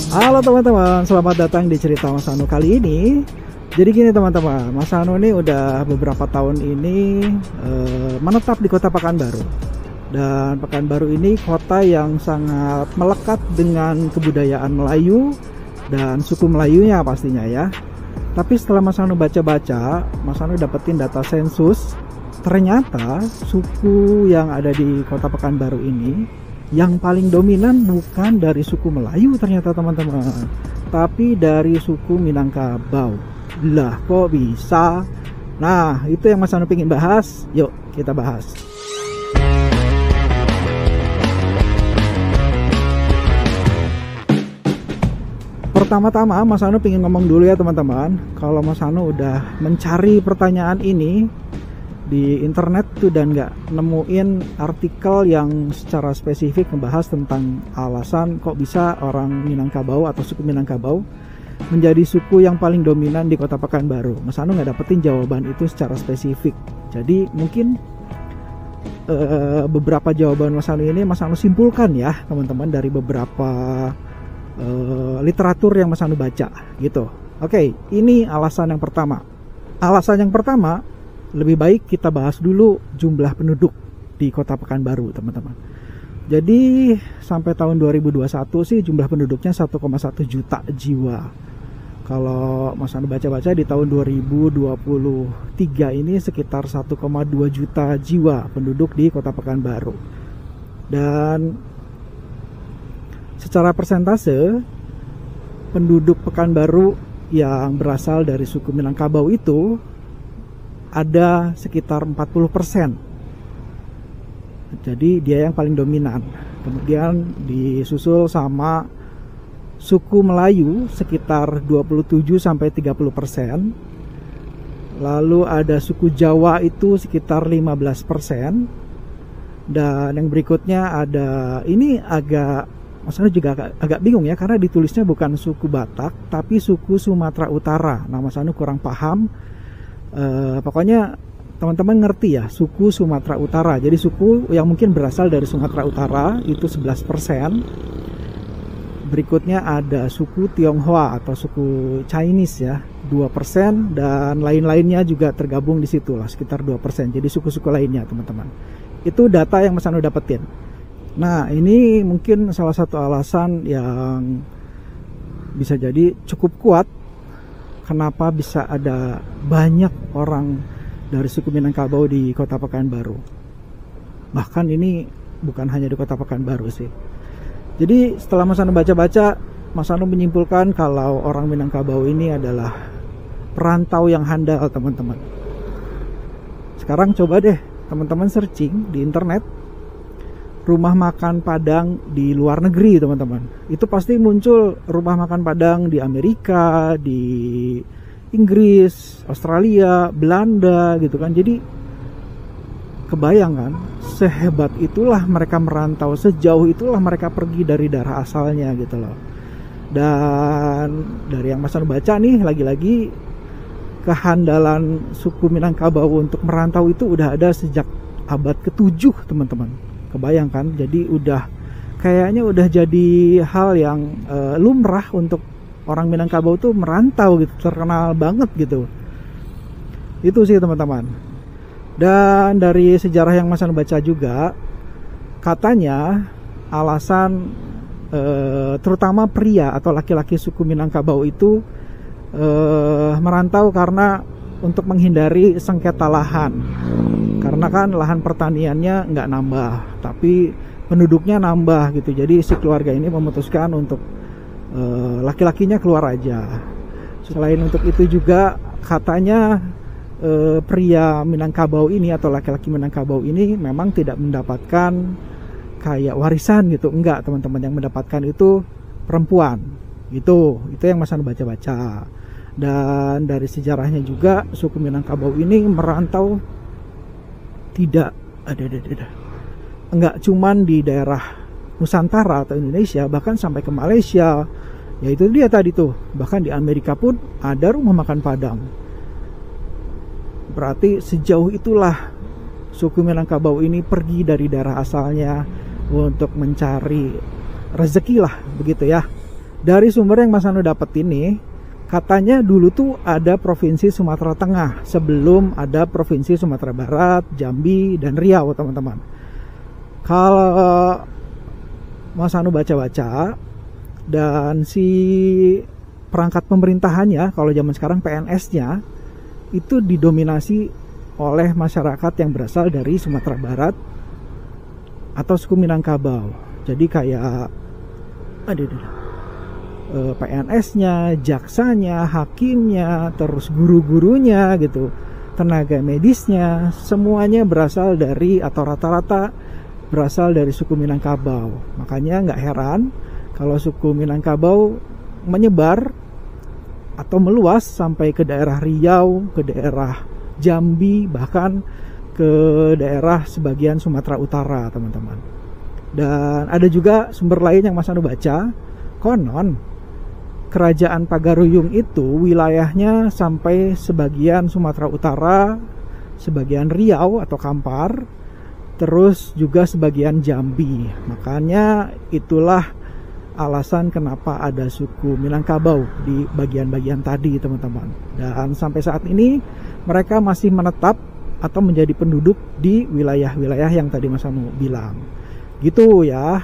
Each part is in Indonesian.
Halo teman-teman, selamat datang di cerita Mas Anu kali ini. Jadi gini teman-teman, Mas Anu ini udah beberapa tahun ini menetap di kota Pekanbaru. Dan Pekanbaru ini kota yang sangat melekat dengan kebudayaan Melayu dan suku Melayunya pastinya ya. Tapi setelah Mas Anu baca-baca, Mas Anu dapetin data sensus, ternyata suku yang ada di kota Pekanbaru ini yang paling dominan bukan dari suku Melayu ternyata teman-teman, tapi dari suku Minangkabau. Lah kok bisa? Nah itu yang Mas Anu pengen bahas, yuk kita bahas. Pertama-tama Mas Anu pengen ngomong dulu ya teman-teman, kalau Mas Anu udah mencari pertanyaan ini di internet tuh dan nggak nemuin artikel yang secara spesifik membahas tentang alasan kok bisa orang Minangkabau atau suku Minangkabau menjadi suku yang paling dominan di kota Pekanbaru, Mas Anu nggak dapetin jawaban itu secara spesifik. Jadi mungkin beberapa jawaban Mas Anu ini Mas Anu simpulkan ya teman-teman dari beberapa literatur yang Mas Anu baca gitu. Oke, ini alasan yang pertama. Alasan yang pertama, lebih baik kita bahas dulu jumlah penduduk di kota Pekanbaru teman-teman. Jadi sampai tahun 2021 sih jumlah penduduknya 1,1 juta jiwa. Kalau Mas Anu baca-baca di tahun 2023 ini sekitar 1,2 juta jiwa penduduk di kota Pekanbaru. Dan secara persentase penduduk Pekanbaru yang berasal dari suku Minangkabau itu ada sekitar 40%. Jadi dia yang paling dominan. Kemudian disusul sama suku Melayu sekitar 27-30%. Lalu ada suku Jawa itu sekitar 15%. Dan yang berikutnya ada, ini Mas Anu juga agak bingung ya, karena ditulisnya bukan suku Batak tapi suku Sumatera Utara. Nah Mas Anu kurang paham. Pokoknya teman-teman ngerti ya, suku Sumatera Utara. Jadi suku yang mungkin berasal dari Sumatera Utara itu 11%. Berikutnya ada suku Tionghoa atau suku Chinese ya, 2%, dan lain-lainnya juga tergabung di situ lah, sekitar 2%. Jadi suku-suku lainnya teman-teman. Itu data yang Mas Anu dapetin. Nah ini mungkin salah satu alasan yang bisa jadi cukup kuat kenapa bisa ada banyak orang dari suku Minangkabau di kota Pekanbaru. Bahkan ini bukan hanya di kota Pekanbaru sih. Jadi setelah Mas Anu baca-baca, Mas Anu menyimpulkan kalau orang Minangkabau ini adalah perantau yang handal teman-teman. Sekarang coba deh teman-teman searching di internet rumah makan Padang di luar negeri teman-teman. Itu pasti muncul rumah makan Padang di Amerika, di Inggris, Australia, Belanda gitu kan. Jadi kebayang kan, sehebat itulah mereka merantau, sejauh itulah mereka pergi dari daerah asalnya gitu loh. Dan dari yang Mas Anu baca nih, lagi-lagi kehandalan suku Minangkabau untuk merantau itu udah ada sejak abad ke-7 teman-teman. Kebayangkan, jadi kayaknya udah jadi hal yang lumrah untuk orang Minangkabau tuh merantau gitu, terkenal banget gitu. Itu sih teman-teman. Dan dari sejarah yang Mas Anu baca juga, katanya alasan terutama pria atau laki-laki suku Minangkabau itu merantau karena untuk menghindari sengketa lahan. Karena kan lahan pertaniannya nggak nambah, tapi penduduknya nambah gitu. Jadi si keluarga ini memutuskan untuk laki-lakinya keluar aja. Selain untuk itu juga katanya pria Minangkabau ini atau laki-laki Minangkabau ini memang tidak mendapatkan kayak warisan gitu. Enggak teman-teman, yang mendapatkan itu perempuan gitu. Itu yang Mas Anu baca-baca. Dan dari sejarahnya juga suku Minangkabau ini merantau tidak enggak cuman di daerah Nusantara atau Indonesia, bahkan sampai ke Malaysia. Ya itu dia tadi tuh, bahkan di Amerika pun ada rumah makan Padang. Berarti sejauh itulah suku Minangkabau ini pergi dari daerah asalnya untuk mencari rezeki lah begitu ya. Dari sumber yang Mas Anu dapat ini, katanya dulu tuh ada provinsi Sumatera Tengah sebelum ada provinsi Sumatera Barat, Jambi, dan Riau, teman-teman. Kalau Mas Anu baca-baca, dan si perangkat pemerintahannya, kalau zaman sekarang PNS-nya, itu didominasi oleh masyarakat yang berasal dari Sumatera Barat atau suku Minangkabau. Jadi kayak PNS-nya, jaksanya, hakimnya, terus guru-gurunya gitu, tenaga medisnya, semuanya berasal dari atau rata-rata berasal dari suku Minangkabau. Makanya nggak heran kalau suku Minangkabau menyebar atau meluas sampai ke daerah Riau, ke daerah Jambi, bahkan ke daerah sebagian Sumatera Utara, teman-teman. Dan ada juga sumber lain yang Mas Anu baca, konon Kerajaan Pagaruyung itu wilayahnya sampai sebagian Sumatera Utara, sebagian Riau atau Kampar, terus juga sebagian Jambi. Makanya itulah alasan kenapa ada suku Minangkabau di bagian-bagian tadi, teman-teman. Dan sampai saat ini mereka masih menetap atau menjadi penduduk di wilayah-wilayah yang tadi Mas Anu bilang. Gitu ya.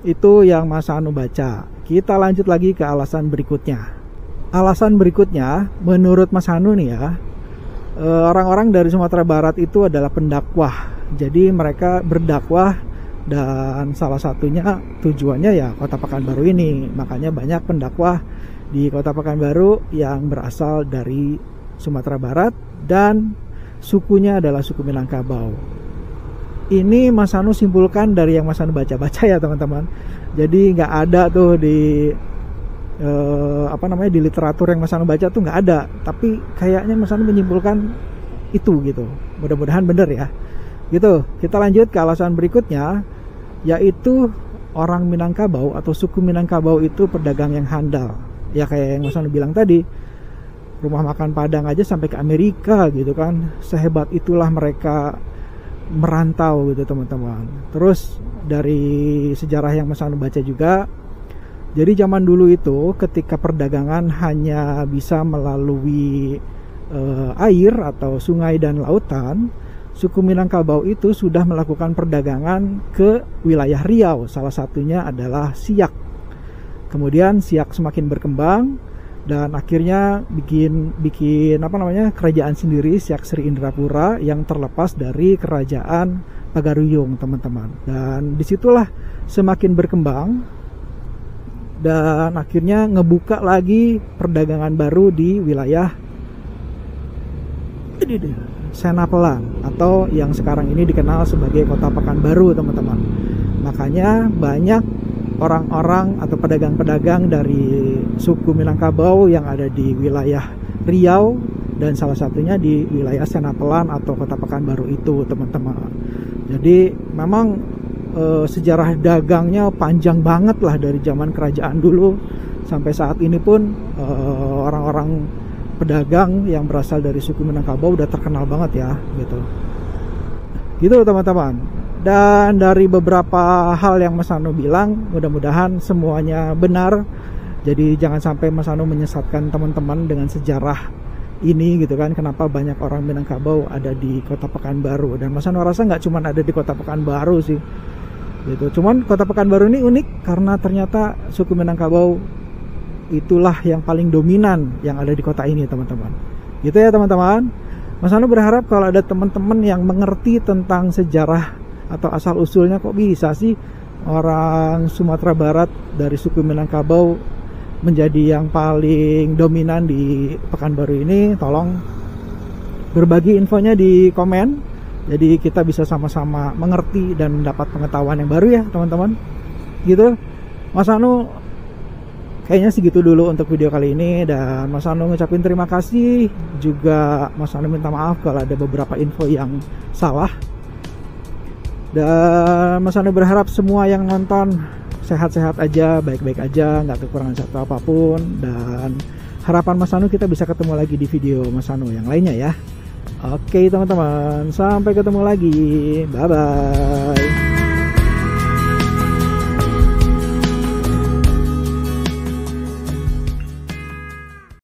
Itu yang Mas Anu baca. Kita lanjut lagi ke alasan berikutnya. Alasan berikutnya, menurut Mas Anu nih ya, orang-orang dari Sumatera Barat itu adalah pendakwah. Jadi mereka berdakwah, dan salah satunya tujuannya ya Kota Pekanbaru ini. Makanya banyak pendakwah di Kota Pekanbaru yang berasal dari Sumatera Barat dan sukunya adalah suku Minangkabau. Ini Mas Anu simpulkan dari yang Mas Anu baca-baca ya, teman-teman. Jadi nggak ada tuh di di literatur yang Mas Anu baca tuh nggak ada. Tapi kayaknya Mas Anu menyimpulkan itu gitu. Mudah-mudahan benar ya. Gitu. Kita lanjut ke alasan berikutnya, yaitu orang Minangkabau atau suku Minangkabau itu pedagang yang handal. Ya kayak yang Mas Anu bilang tadi, rumah makan Padang aja sampai ke Amerika gitu kan. Sehebat itulah mereka merantau gitu, teman-teman. Terus dari sejarah yang Mas Anu baca juga, jadi zaman dulu itu ketika perdagangan hanya bisa melalui air atau sungai dan lautan, suku Minangkabau itu sudah melakukan perdagangan ke wilayah Riau. Salah satunya adalah Siak. Kemudian Siak semakin berkembang dan akhirnya bikin kerajaan sendiri, Siak Sri Indrapura, yang terlepas dari kerajaan Pagaruyung, teman-teman. Dan disitulah semakin berkembang dan akhirnya ngebuka lagi perdagangan baru di wilayah Senapelan atau yang sekarang ini dikenal sebagai Kota Pekanbaru, teman-teman. Makanya banyak orang-orang atau pedagang-pedagang dari suku Minangkabau yang ada di wilayah Riau dan salah satunya di wilayah Senapelan atau Kota Pekanbaru itu, teman-teman. Jadi memang sejarah dagangnya panjang banget lah dari zaman kerajaan dulu sampai saat ini pun. Orang-orang pedagang yang berasal dari suku Minangkabau udah terkenal banget ya gitu teman-teman. Dan dari beberapa hal yang Mas Anu bilang, mudah-mudahan semuanya benar. Jadi jangan sampai Mas Anu menyesatkan teman-teman dengan sejarah ini gitu kan, kenapa banyak orang Minangkabau ada di Kota Pekanbaru. Dan Mas Anu rasa nggak cuma ada di Kota Pekanbaru sih gitu. Cuman Kota Pekanbaru ini unik karena ternyata suku Minangkabau itulah yang paling dominan yang ada di kota ini, teman-teman. Gitu ya, teman-teman. Mas Anu berharap kalau ada teman-teman yang mengerti tentang sejarah atau asal usulnya kok bisa sih orang Sumatera Barat dari suku Minangkabau menjadi yang paling dominan di Pekanbaru ini, tolong berbagi infonya di komen. Jadi kita bisa sama-sama mengerti dan mendapat pengetahuan yang baru ya, teman-teman. Gitu. Mas Anu kayaknya segitu dulu untuk video kali ini, dan Mas Anu ngucapin terima kasih. Juga Mas Anu minta maaf kalau ada beberapa info yang salah. Dan Mas Anu berharap semua yang nonton sehat-sehat aja, baik-baik aja, nggak kekurangan satu apapun. Dan harapan Mas Anu kita bisa ketemu lagi di video Mas Anu yang lainnya ya. Oke teman-teman, sampai ketemu lagi. Bye-bye.